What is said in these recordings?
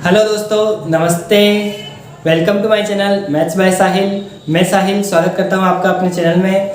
Hello दोस्तों, नमस्ते। Welcome to my channel maths by Sahil. मैं साहिल स्वागत करता हूं आपका अपने चैनल में।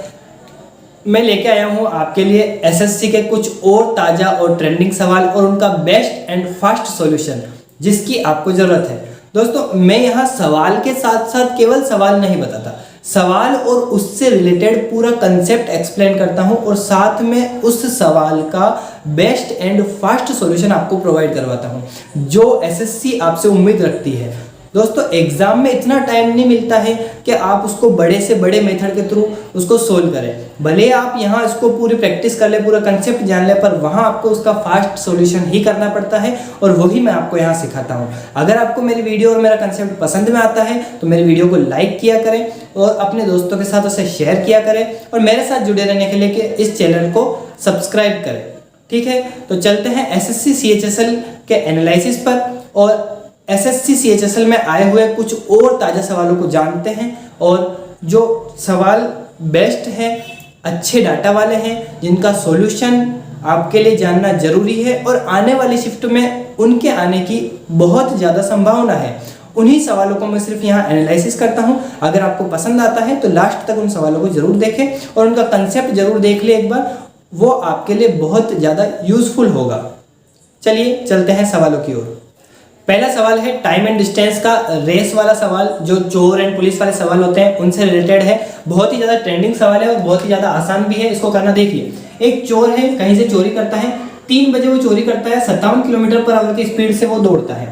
मैं लेके आया हूं आपके लिए एसएससी के कुछ और ताज़ा और ट्रेंडिंग सवाल और उनका बेस्ट एंड फास्ट सॉल्यूशन जिसकी आपको ज़रूरत है। दोस्तों, मैं यहाँ सवाल के साथ साथ केवल सवाल नहीं बताता, सवाल और उससे रिलेटेड पूरा कंसेप्ट एक्सप्लेन करता हूं और साथ में उस सवाल का बेस्ट एंड फास्ट सॉल्यूशन आपको प्रोवाइड करवाता हूं जो एसएससी आपसे उम्मीद रखती है। दोस्तों, एग्जाम में इतना टाइम नहीं मिलता है कि आप उसको बड़े से बड़े मेथड के थ्रू उसको सोल्व करें। भले आप यहाँ इसको पूरी प्रैक्टिस कर ले, पूरा कंसेप्ट जान ले, पर वहाँ आपको उसका फास्ट सॉल्यूशन ही करना पड़ता है और वही मैं आपको यहाँ सिखाता हूँ। अगर आपको मेरी वीडियो और मेरा कंसेप्ट पसंद में आता है तो मेरी वीडियो को लाइक किया करें और अपने दोस्तों के साथ उसे शेयर किया करें और मेरे साथ जुड़े रहने के लिए कि इस चैनल को सब्सक्राइब करें। ठीक है, तो चलते हैं एसएससी सीएचएसएल के एनालिसिस पर और एसएससी सीएचएसएल में आए हुए कुछ और ताज़ा सवालों को जानते हैं और जो सवाल बेस्ट हैं, अच्छे डाटा वाले हैं, जिनका सॉल्यूशन आपके लिए जानना जरूरी है और आने वाली शिफ्ट में उनके आने की बहुत ज़्यादा संभावना है। उन्हीं सवालों को मैं सिर्फ यहाँ एनालिसिस करता हूँ। अगर आपको पसंद आता है तो लास्ट तक उन सवालों को जरूर देखें और उनका कंसेप्ट जरूर देख ले एक बार, वो आपके लिए बहुत ज़्यादा यूजफुल होगा। चलिए चलते हैं सवालों की ओर। पहला सवाल है टाइम एंड डिस्टेंस का रेस वाला सवाल, जो चोर एंड पुलिस वाले सवाल होते हैं उनसे रिलेटेड है। बहुत ही ज़्यादा ट्रेंडिंग सवाल है और बहुत ही ज़्यादा आसान भी है इसको करना। देखिए, एक चोर है, कहीं से चोरी करता है, 3 बजे वो चोरी करता है, 57 किलोमीटर पर आवर की स्पीड से वो दौड़ता है।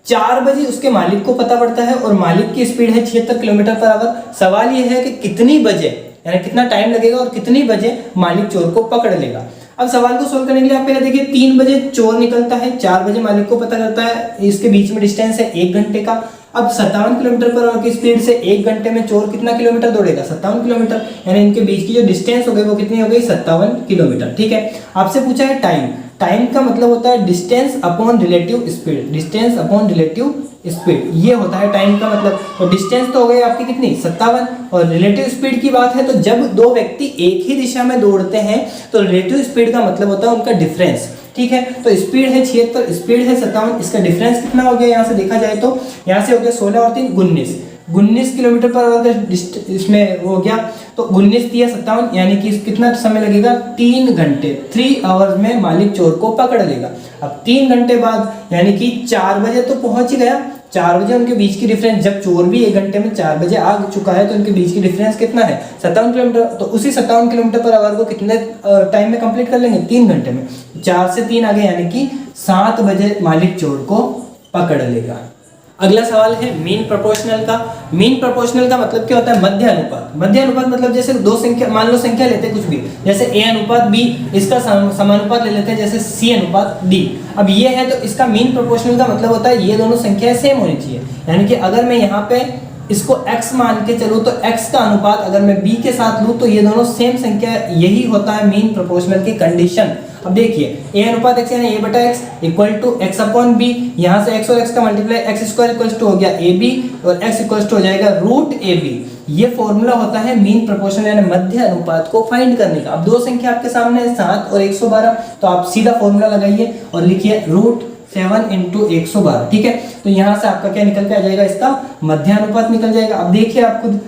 4 बजे उसके मालिक को पता पड़ता है और मालिक की स्पीड है 76 किलोमीटर पर आवर। सवाल ये है कि कितनी बजे, यानी कितना टाइम लगेगा और कितनी बजे मालिक चोर को पकड़ लेगा। अब सवाल को सोल्व करने के लिए आप पहले देखिए, 3 बजे चोर निकलता है, 4 बजे मालिक को पता करता है, इसके बीच में डिस्टेंस है 1 घंटे का। अब 57 किलोमीटर पर आवर की स्पीड से 1 घंटे में चोर कितना किलोमीटर दौड़ेगा? 57 किलोमीटर, यानी इनके बीच की जो डिस्टेंस हो गई वो कितनी हो गई? 57 किलोमीटर। ठीक है, आपसे पूछा है टाइम। टाइम का मतलब होता है distance upon relative speed, distance upon relative speed, ये होता है टाइम का मतलब। तो डिस्टेंस तो हो गई आपकी कितनी? 57। और रिलेटिव स्पीड की बात है तो जब दो व्यक्ति एक ही दिशा में दौड़ते हैं तो रिलेटिव स्पीड का मतलब होता है उनका डिफरेंस। ठीक है, तो स्पीड है 76, स्पीड है 57, इसका डिफरेंस कितना हो गया? यहाँ से देखा जाए तो यहाँ से हो गया 16 और 3 19 किलोमीटर पर आवर इसमें हो गया। तो 19 या 57, यानी कि कितना समय लगेगा? 3 घंटे, 3 आवर्स में मालिक चोर को पकड़ लेगा। अब 3 घंटे बाद यानी कि 4 बजे तो पहुंच ही गया। 4 बजे उनके बीच की डिफरेंस, जब चोर भी 1 घंटे में 4 बजे आ चुका है तो उनके बीच की डिफरेंस कितना है? 57 किलोमीटर। तो उसी 57 किलोमीटर पर आवर को कितने टाइम में कंप्लीट कर लेंगे? 3 घंटे में। 4 से 3 आगे यानी कि 7 बजे मालिक चोर को पकड़ लेगा। अगला सवाल है मीन प्रोपोर्शनल का। मीन प्रोपोर्शनल का मतलब क्या होता है? मध्य अनुपात। मध्य अनुपात मतलब जैसे दो संख्या, मान लो संख्या लेते हैं कुछ भी, जैसे a अनुपात b, इसका समानुपात ले लेते हैं जैसे c अनुपात d। अब ये है तो इसका मीन प्रोपोर्शनल का मतलब होता है ये दोनों संख्याएं सेम होनी चाहिए। यानी कि अगर मैं यहाँ पे इसको x मान के चलूँ तो x का अनुपात अगर मैं b के साथ लूँ तो ये दोनों सेम संख्या, यही होता है मीन प्रोपोर्शनल की कंडीशन। अब देखिए, a अनुपात x यानी a बटा x equal to x upon b, यहाँ से x और x का multiply x square equal to हो गया ab और x इक्वल टू हो जाएगा रूट ab। ये फॉर्मूला होता है मीन प्रोपोर्शनल यानी मध्य अनुपात को फाइंड करने का। अब दो संख्या आपके सामने है 7 और 112, तो आप सीधा फॉर्मूला लगाइए और लिखिए रूट 7 इंटू 112। ठीक है, तो यहाँ से आपका क्या निकल के आ जाएगा? इसका मध्य अनुपात निकल जाएगा। अब देखिए आप खुद,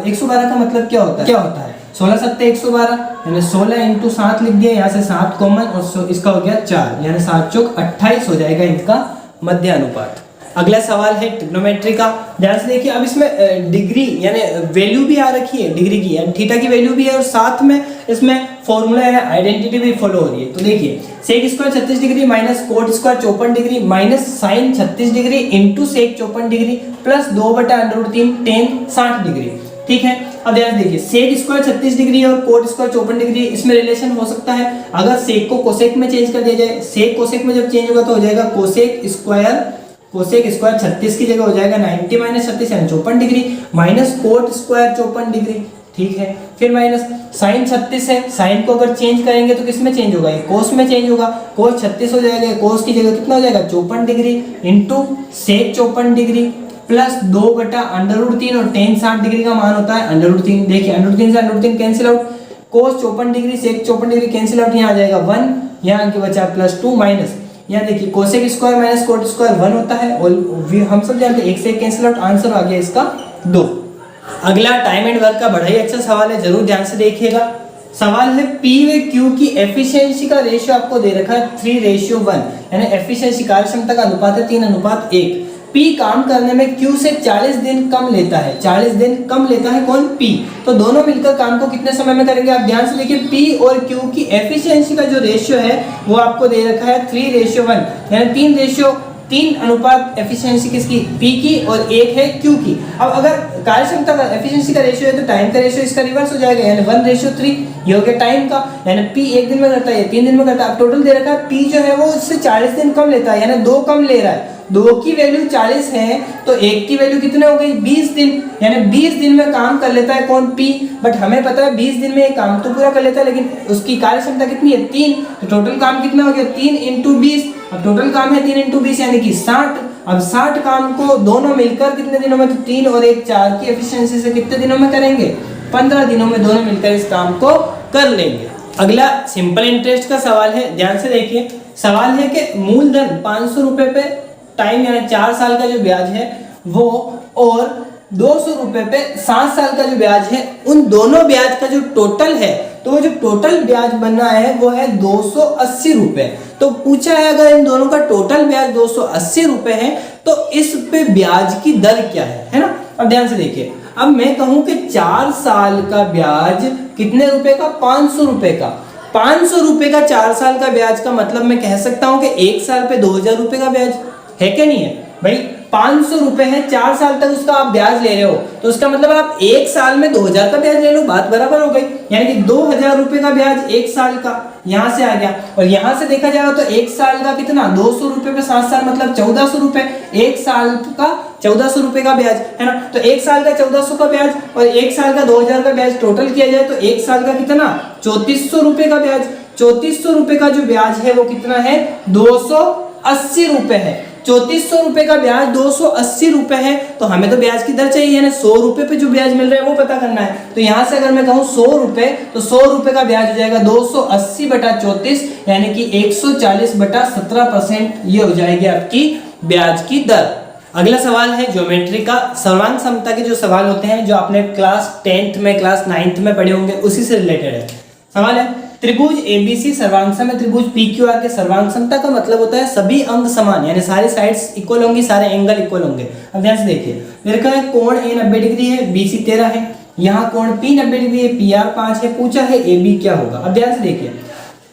112 का मतलब क्या होता है? 16 सत्ते 112, यानी 16 इंटू 7 लिख दिया, यहाँ से 7 कॉमन और इसका हो गया 4, यानी 7 चौक 28 हो जाएगा इनका मध्य अनुपात। अगला सवाल है ट्रिग्नोमेट्री का। ध्यान से देखिए, अब इसमें डिग्री यानी वैल्यू भी आ रखी है, डिग्री की यानी थीटा की वैल्यू भी है और साथ में इसमें फॉर्मूला यानी आइडेंटिटी भी फॉलो हो रही है। तो देखिए, sec square 36 degree minus cot square 54 degree minus sine 36 degree into sec 54 degree plus 2/√3 tan 60 degree. ठीक है, अब ध्यान देखिए, सेक स्क्वायर 36 डिग्री और कोट स्क्वायर 54 डिग्री, इसमें रिलेशन हो सकता है अगर सेक को कोसेक में चेंज कर दिया जाए। सेक कोसेक में जब चेंज होगा तो हो जाएगा कोसेक स्क्वायर 36 की जगह हो जाएगा 90 माइनस 36 यानी 54 degree minus cot square 54 degree. ठीक है, फिर माइनस साइन 36 है, साइन को अगर चेंज करेंगे तो किस में चेंज होगा? ये कोस में चेंज होगा, कोस 36 हो जाएगा, कोस की जगह कितना हो जाएगा? 54 degree into sec 54 degree plus 2/√3 और टेन 60 डिग्री का मान होता है √3। देखिए, √3 से √3 कैंसिल आउट, कोस 54 डिग्री सेक 54 डिग्री कैंसिल आउट, यहाँ आ जाएगा 1, यहाँ के बचा +2 माइनस यहाँ देखिए cosec square minus cot square 1 होता है और हम सब जानते हैं 1 से 1 कैंसिल आउट, आंसर आ गया इसका 2। अगला टाइम एंड वर्क का बड़ा ही अच्छा सवाल है, जरूर ध्यान से देखिएगा। सवाल है पी व क्यू की एफिशिएंसी का रेशियो आपको दे रखा है 3:1, यानी एफिशिएंसी कार्य क्षमता का अनुपात है 3:1। पी काम करने में क्यू से 40 दिन कम लेता है, 40 दिन कम लेता है कौन? पी। तो दोनों मिलकर काम को कितने समय में करेंगे? आप ध्यान से देखिए, पी और क्यू की एफिशिएंसी का जो रेशियो है वो आपको दे रखा है 3:1, यानी 3 अनुपात एफिशिएंसी किसकी? पी की, और 1 है क्यू की। अब अगर कार्य क्षमता का एफिशिएंसी का रेशियो है तो टाइम का रेशियो इसका रिवर्स हो जाएगा, यानी 1:3। ये हो गया टाइम का, यानी पी 1 दिन में करता है, ये 3 दिन में करता है। अब टोटल दे रखा है पी जो है वो इससे 40 दिन कम लेता है, यानी 2 कम ले रहा है। 2 की वैल्यू 40 है तो 1 की वैल्यू कितने हो गई? 20 दिन, यानी 20 दिन में काम कर लेता है कौन? पी। बट हमें पता है 20 दिन में ये काम तो पूरा कर लेता है, लेकिन उसकी कार्य क्षमता कितनी है? 3। तो टोटल काम कितना हो गया? 3 × 20। अब टोटल काम है 3 × 20 यानी कि 60। अब 60 काम को दोनों मिलकर कितने दिनों में? तो 3 और 1 4 की एफिशिएंसी से कितने दिनों में करेंगे? 15 दिनों में दोनों मिलकर इस काम को कर लेंगे। अगला सिंपल इंटरेस्ट का सवाल है, ध्यान से देखिए। सवाल है कि मूलधन 500 रुपए पे टाइम यानी 4 साल का जो ब्याज है वो, और 200 रुपए पे 7 साल का जो ब्याज है, उन दोनों ब्याज का जो टोटल है, तो वो जो टोटल ब्याज बना है वो है 280 रुपए। तो पूछा है अगर इन दोनों का टोटल ब्याज 280 रुपए है तो इस पे ब्याज की दर क्या है ना? अब ध्यान से देखिए, अब मैं कहूं कि 4 साल का ब्याज कितने रुपए का? 500 रुपए का। 500 रुपए का 4 साल का ब्याज का मतलब मैं कह सकता हूं कि 1 साल पे 2000 रुपए का ब्याज है क्या? नहीं है भाई। 500 रुपए है, 4 साल तक उसका आप ब्याज ले रहे हो, तो उसका मतलब आप 1 साल में 2000 का ब्याज ले लो, बात बराबर हो गई। यानी कि 2000 रुपए का ब्याज 1 साल का यहां से आ गया, और यहां से देखा जाएगा तो 1 साल का कितना? 200 रुपए पे 7 साल मतलब 1400 रुपए। 1 साल का 1400 रुपए का ब्याज है ना? तो 1 साल का 1400 का ब्याज और 1 साल का 2000 का ब्याज टोटल किया जाए तो 1 साल का कितना? 3400 रुपए का ब्याज। 3400 रुपए का जो ब्याज है वो कितना है? 280 रुपए है। 3400 रुपए का ब्याज 280 रुपए है, तो हमें तो ब्याज की दर चाहिए ना, 100 रुपए पे जो ब्याज मिल रहा है वो पता करना है। तो यहां से अगर मैं कहूं 100 रुपए, तो 100 रुपए का ब्याज हो जाएगा 280/34, यानी कि 140/17%। ये हो जाएगी आपकी ब्याज की दर। अगला सवाल है ज्योमेट्री का। सर्वांग समता के जो सवाल होते हैं जो आपने क्लास 10th में, क्लास 9th में पढ़े होंगे, उसी से रिलेटेड है। सवाल है त्रिभुज एबीसी सर्वांगसम है, त्रिभुज पीक्यूआर के सर्वांग समता का मतलब होता है सभी अंग समान, यानी सारी साइड्स इक्वल होंगी, सारे एंगल इक्वल होंगे। अब ध्यान से देखिए, मेरे का है कोण ए 90 डिग्री है, बीसी 13 है, यहाँ कोण पी 90 डिग्री है, पीआर 5 है। पूछा है एबी क्या होगा? अब ध्यान से देखिए,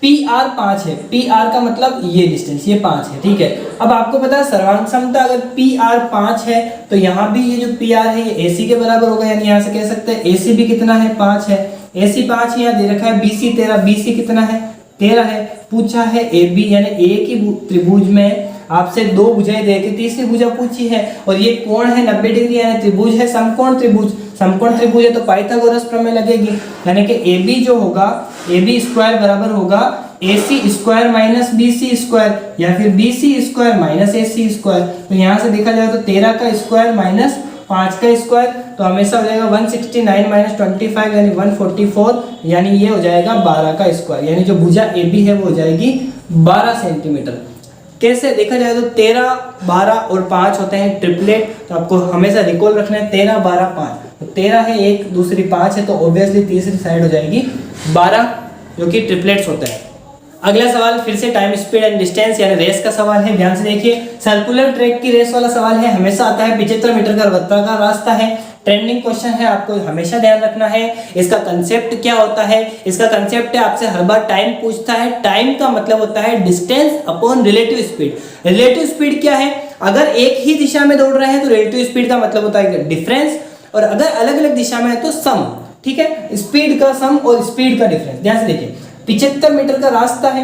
पीआर 5 है, पीआर का मतलब ये डिस्टेंस, ये 5 है, ठीक है। अब आपको पता है सर्वांग समता अगर पीआर 5 है तो यहाँ भी ये जो पीआर है ये एसी के बराबर होगा, यानी यहाँ से कह सकते हैं एसी भी कितना है? 5 है। एसी 5 यहाँ दे रखा है, बीसी 13, बीसी कितना है? 13 है। पूछा है एबी, यानी एक ही त्रिभुज में आपसे 2 भुजाएं दे के तीसरी भुजा पूछी है, और ये कोण है 90 डिग्री, यानी त्रिभुज है समकोण त्रिभुज। समकोण त्रिभुज है तो पाइथागोरस प्रमेय लगेगी, यानी कि AB जो होगा, AB स्क्वायर बराबर होगा AC square minus BC square, या फिर BC square minus AC square. तो यहाँ से देखा जाए तो 13 का स्क्वायर माइनस 5 का स्क्वायर, तो हमेशा हो जाएगा 169 माइनस 25 यानी 144, यानी ये हो जाएगा 12 का स्क्वायर, यानी जो भुजा AB है वो हो जाएगी 12 सेंटीमीटर। कैसे देखा जाए तो 13, 12 और 5 होते हैं ट्रिपलेट, तो आपको हमेशा रिकॉल रखना है 13, 12, 5। तो 13 है एक, दूसरी 5 है, तो ऑब्वियसली तीसरी साइड हो जाएगी 12, जो कि ट्रिपलेट्स होता है। अगला सवाल फिर से टाइम, स्पीड एंड डिस्टेंस यानी रेस का सवाल है। ध्यान से देखिए, सर्कुलर ट्रैक की रेस वाला सवाल है, हमेशा आता है। 75 मीटर का वृत्ताकार रास्ता है, ट्रेंडिंग क्वेश्चन है, आपको हमेशा ध्यान रखना है। इसका कंसेप्ट क्या होता है? इसका कंसेप्ट है, आपसे हर बार टाइम पूछता है। टाइम का मतलब होता है distance upon relative speed. Relative speed क्या है? अगर एक ही दिशा में दौड़ रहे हैं तो रिलेटिव स्पीड का मतलब होता है डिफरेंस, और अगर अलग अलग दिशा में है तो सम, ठीक है। स्पीड का सम और स्पीड का डिफरेंस। ध्यान से देखिए, 75 मीटर का रास्ता है,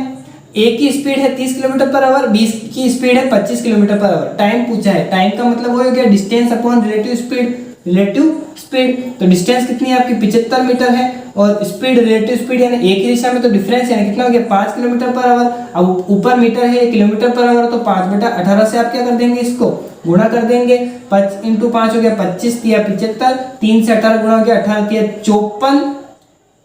ए की स्पीड है 30 किलोमीटर पर आवर, बी की स्पीड है 25 किलोमीटर पर आवर। टाइम पूछा है, टाइम का मतलब वो हो गया distance upon relative speed. Relative speed तो डिस्टेंस कितनी है आपकी? 75 मीटर है, और स्पीड रिलेटिव स्पीड यानी एक ही दिशा में, तो डिफरेंस यानी कितना हो गया? 5 किलोमीटर पर आवर। अब ऊपर मीटर है, किलोमीटर पर आवर, तो 5/18 से आप क्या कर देंगे? इसको गुणा कर देंगे। 5 × 5 हो गया 25, 75, 3 से 18 गुणा हो गया 18, 54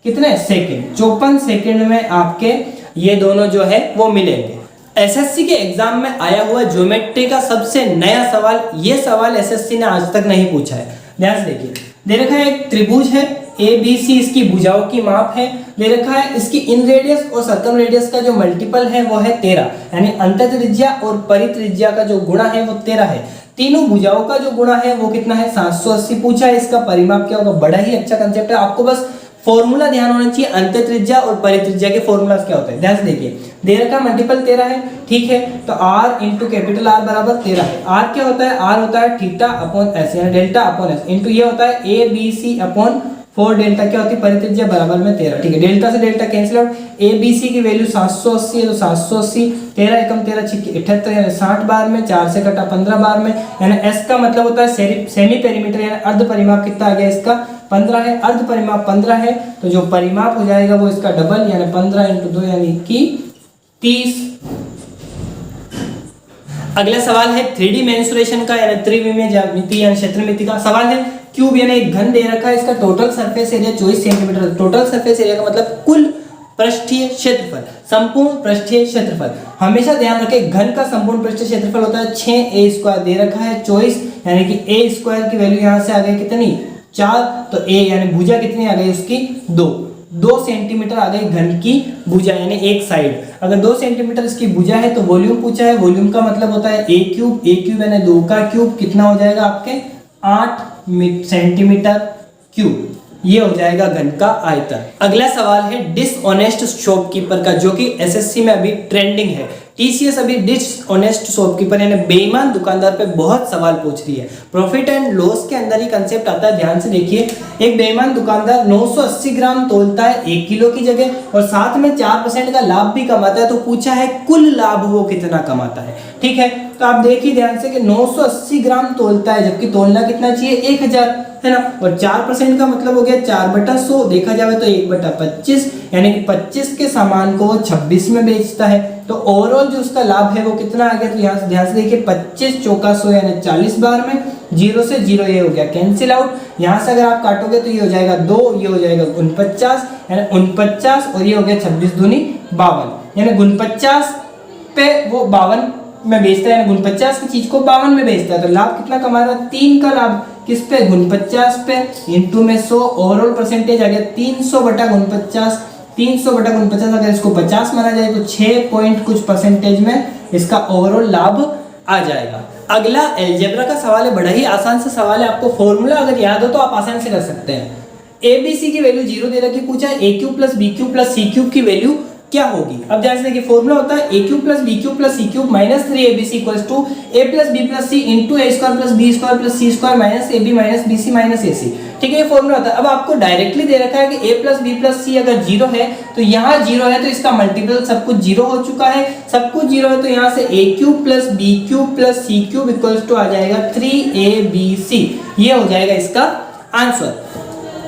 कितने सेकंड? 54 सेकंड में आपके ये दोनों जो है वो मिलेंगे। एसएससी के एग्जाम में आया हुआ ज्योमेट्री का सबसे नया सवाल, ये सवाल एसएससी ने आज तक नहीं पूछा है। ध्यान से देखिए, दे रखा है एक त्रिभुज है ए बी सी, इसकी भुजाओं की माप है, दे रखा है इसकी इन रेडियस और सर्कम रेडियस का जो मल्टीपल है वो है 13, यानी अंतःत्रिज्या और परित्रिज्या का जो गुणा है वो 13 है। तीनों भुजाओं का जो गुणा है वो कितना है 780 पूछा है। इसका परिमाप क्या होगा, बड़ा ही अच्छा कंसेप्ट है, आपको बस फॉर्मूला ध्यान होना चाहिए, अंतःत्रिज्या और परित्रिज्या के फॉर्मूलास क्या होते हैं। ध्यान से देखिए, दे रखा मल्टीपल 13 है, ठीक है, तो r इंटू कैपिटल R बराबर 13 है। r क्या होता है, r होता है थीटा अपॉन s, यानी डेल्टा अपॉन s, इंटू ये होता है a b c upon 4 delta क्या होती है परित्रिज्या बराबर में 13, ठीक है। डेल्टा से delta cancel out, a b c की वैल्यू 780 है तो 780, 13 एकम 13 छिक्के 78, यानी 60 बार में, 4 से कटा 15 बार में, यानी s का मतलब होता है सेमी पेरीमीटर, यानी अर्ध परिमाप कितना आ गया इसका 15 है, अर्ध परिमाप 15 है, तो जो परिमाप हो जाएगा वो इसका डबल, यानी 15 इंटू 2 यानी कि 30। अगला सवाल है 3D मेंसुरेशन का, यानी त्रिविमीय ज्यामिति यानी क्षेत्रमिति का सवाल है। क्यूब यानी एक घन दे रखा है, इसका total surface area 24 centimetre, total surface area का मतलब कुल पृष्ठीय क्षेत्रफल, संपूर्ण पृष्ठीय क्षेत्रफल। हमेशा ध्यान रखें घन का संपूर्ण पृष्ठीय क्षेत्रफल होता है 6a² दे रखा है 24, यानी कि a² की वैल्यू यहां से आ गई कितनी 4, तो a यानी भुजा कितनी आ गई उसकी 2 सेंटीमीटर आ गई घन की भुजा, यानी एक साइड। अगर 2 सेंटीमीटर इसकी भुजा है तो वॉल्यूम पूछा है, वॉल्यूम का मतलब होता है a क्यूब यानी 2 का क्यूब कितना हो जाएगा आपके 8 सेंटीमीटर क्यूब, ये हो जाएगा घन का आयतन। अगला सवाल है डिसऑनेस्ट शॉपकीपर का, जो कि एसएससी में अभी ट्रेंडिंग है। टीसीएस अभी डिसऑनेस्ट शॉपकीपर यानी बेईमान दुकानदार पे बहुत सवाल पूछ रही है। प्रॉफिट एंड लॉस के अंदर ही कंसेप्ट आता है, ध्यान से देखिए। एक बेईमान दुकानदार 980 ग्राम तोलता है 1 किलो की जगह और साथ में 4% का लाभ भी कमाता है, तो पूछा है कुल लाभ वो कितना कमाता है, ठीक है। तो आप देखिए ध्यान से कि 980 ग्राम तोलता है, जबकि तोलना कितना चाहिए 1000, है ना, और 4% का मतलब हो गया 4/100, देखा जाए तो 1/25, यानी कि 25 के सामान को वो 26 में बेचता है। तो ओवरऑल जो उसका लाभ है वो कितना आ गया, तो यहाँ से ध्यान से देखिए 25 चौका 100 यानी 40 बार में, 0 से 0 ये हो गया कैंसिल आउट। यहाँ से अगर आप काटोगे तो ये हो जाएगा 2, ये हो जाएगा 49, यानी 49 और ये हो गया 26 दूनी 52, यानी 49 पे वो 52 में बेचता है, 49 की चीज को 52 में बेचता है, तो लाभ कितना कमा रहा है 3 का लाभ किस पे 49 पे, इंटू में 100, ओवरऑल परसेंटेज आ गया 300/49, 300/49 अगर इसको 50 माना जाए तो 6 पॉइंट कुछ परसेंटेज में इसका ओवरऑल लाभ आ जाएगा। अगला अलजेब्रा का सवाल है, बड़ा ही आसान सा सवाल है, आपको फॉर्मूला अगर याद हो तो आप आसानी से कर सकते हैं। ABC की वैल्यू 0 दे रखी, पूछा है a³ + b³ + c³ की वैल्यू क्या होगी। अब ध्यान से देखिए फॉर्मूला होता है a³ + b³ + c³ - 3abc = a + b + c * a² + b² + c² - ab - bc - ac, ठीक है, ये फॉर्मूला होता है। अब आपको डायरेक्टली दे रखा है कि a + b + c अगर 0 है तो यहाँ 0 है तो इसका मल्टीपल सब कुछ 0 हो चुका है, सब कुछ 0 है तो यहाँ से a³ + b³ + c³ = आ जाएगा 3abc, ये हो जाएगा इसका आंसर।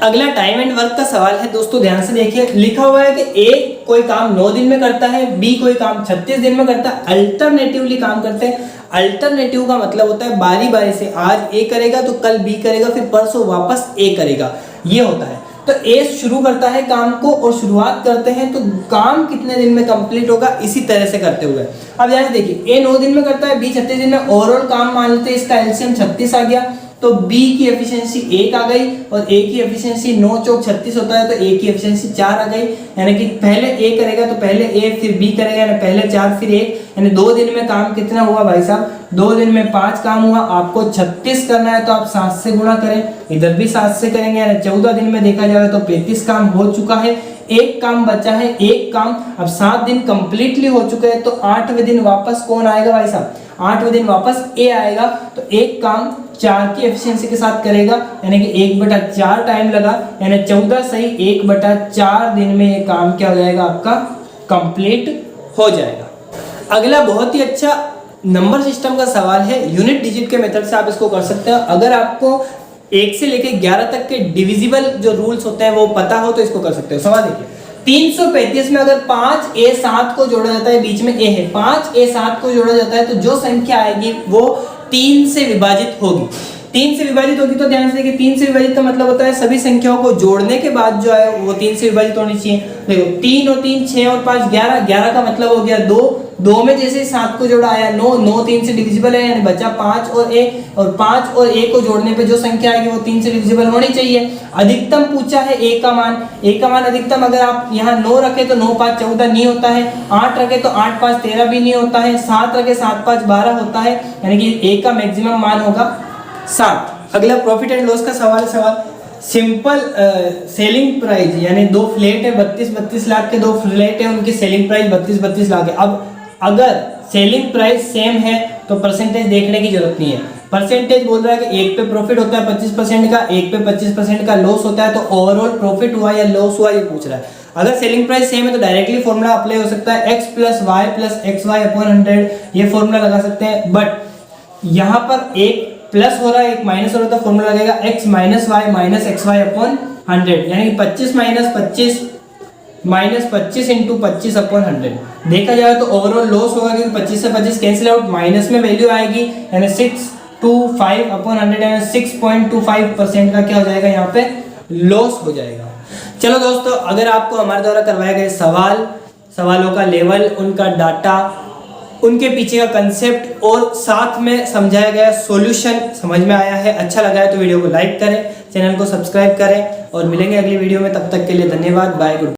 अगला टाइम एंड वर्क का सवाल है दोस्तों, ध्यान से देखिए। लिखा हुआ है कि ए कोई काम 9 दिन में करता है, बी कोई काम 36 दिन में करता है, अल्टरनेटिवली काम करते हैं। अल्टरनेटिव का मतलब होता है बारी बारी से, आज ए करेगा तो कल बी करेगा, फिर परसों वापस ए करेगा, ये होता है। तो ए शुरू करता है काम को और शुरुआत करते हैं, तो काम कितने दिन में कंप्लीट होगा इसी तरह से करते हुए। अब ध्यान से देखिए, ए 9 दिन में करता है, बी 36 दिन में, ओवरऑल काम मान लेते हैं, इसका एलसीएम 36 आ गया, तो B की एफिशिएंसी 1 आ गई और A की एफिशिएंसी 9 चौक 36 होता है, तो A की एफिशिएंसी 4 आ गई, यानी कि पहले A करेगा तो पहले A फिर B करेगा, यानी पहले 4 फिर 1, यानी 2 दिन में काम कितना हुआ भाई साहब, 2 दिन में 5 काम हुआ। आपको 36 करना है तो आप 7 से गुणा करें, इधर भी 7 से करेंगे, यानी 14 दिन में देखा जाए तो 35 काम हो चुका है, एक काम बचा है, एक काम। अब 7 दिन कंप्लीटली हो चुके हैं, तो 8वें दिन वापस कौन आएगा भाई साहब, 8वें दिन वापस ए आएगा, तो एक काम 4 की एफिशिएंसी के साथ करेगा, यानी कि 1/4 टाइम लगा, यानी 14 सही 1/4 दिन में ये काम क्या हो जाएगा आपका कंप्लीट हो जाएगा। अगला बहुत ही अच्छा नंबर सिस्टम का सवाल है, यूनिट डिजिट के मेथड से आप इसको कर सकते हैं। अगर आपको 1 से लेकर 11 तक के डिविजिबल जो रूल्स होते हैं वो पता हो तो इसको कर सकते हो। सवाल देखिए, 335 में अगर 5a7 को जोड़ा जाता है, बीच में a है, 5a7 को जोड़ा जाता है तो जो संख्या आएगी वो 3 से विभाजित होगी। 3 से विभाजित होगी तो ध्यान से देखिए, 3 से विभाजित का मतलब होता है सभी संख्याओं को जोड़ने के बाद जो है वो 3 से विभाजित होनी चाहिए। देखो 3 और 3 6 और 5 11, 11 का मतलब हो गया 2, 2 में जैसे 7 को जोड़ा आया 9, 9 3 से डिविजिबल है, यानी बचा 5 और a, और 5 और a को जोड़ने पे जो संख्या आएगी वो 3 से डिविजिबल होनी चाहिए। अधिकतम पूछा है a का मान अधिकतम, अगर आप यहाँ 9 रखे तो 9 5 14 नहीं होता है, 8 रखे तो 8 5 13 भी नहीं होता है, 7 रखे 7 5 12 होता है, यानी कि a का मैक्सिमम मान होगा 7। अगला प्रॉफिट एंड लॉस का सवाल सिंपल सेलिंग प्राइस, यानी 2 फ्लैट है 32 लाख के, 2 फ्लैट है उनकी सेलिंग प्राइस 32 लाख है। अब अगर सेलिंग प्राइस सेम है तो परसेंटेज देखने की जरूरत नहीं है। परसेंटेज बोल रहा है कि एक पे प्रॉफिट होता है 25% का, एक पे 25% का लॉस होता है, तो ओवरऑल प्रॉफिट हुआ या लॉस हुआ ये पूछ रहा है। अगर सेलिंग प्राइस सेम है तो डायरेक्टली फॉर्मूला अप्लाई हो सकता है x + y + xy/100, ये फॉर्मूला लगा सकते हैं। बट यहाँ पर एक प्लस हो रहा है एक माइनस हो रहा है तो फॉर्मूला लगेगा x - y - xy/100, यानी 25 - 25 -25 × 25/100। देखा जाए तो ओवरऑल लॉस होगा क्योंकि 25 से 25 कैंसिल आउट, माइनस में वैल्यू आएगी, यानी 625/100, यानी 6.25% का क्या हो जाएगा यहाँ पे लॉस हो जाएगा। चलो दोस्तों, अगर आपको हमारे द्वारा करवाए गए सवालों का लेवल, उनका डाटा, उनके पीछे का कंसेप्ट और साथ में समझाया गया सॉल्यूशन समझ में आया है, अच्छा लगा है तो वीडियो को लाइक करें, चैनल को सब्सक्राइब करें और मिलेंगे अगली वीडियो में। तब तक के लिए धन्यवाद, बाय, गुड।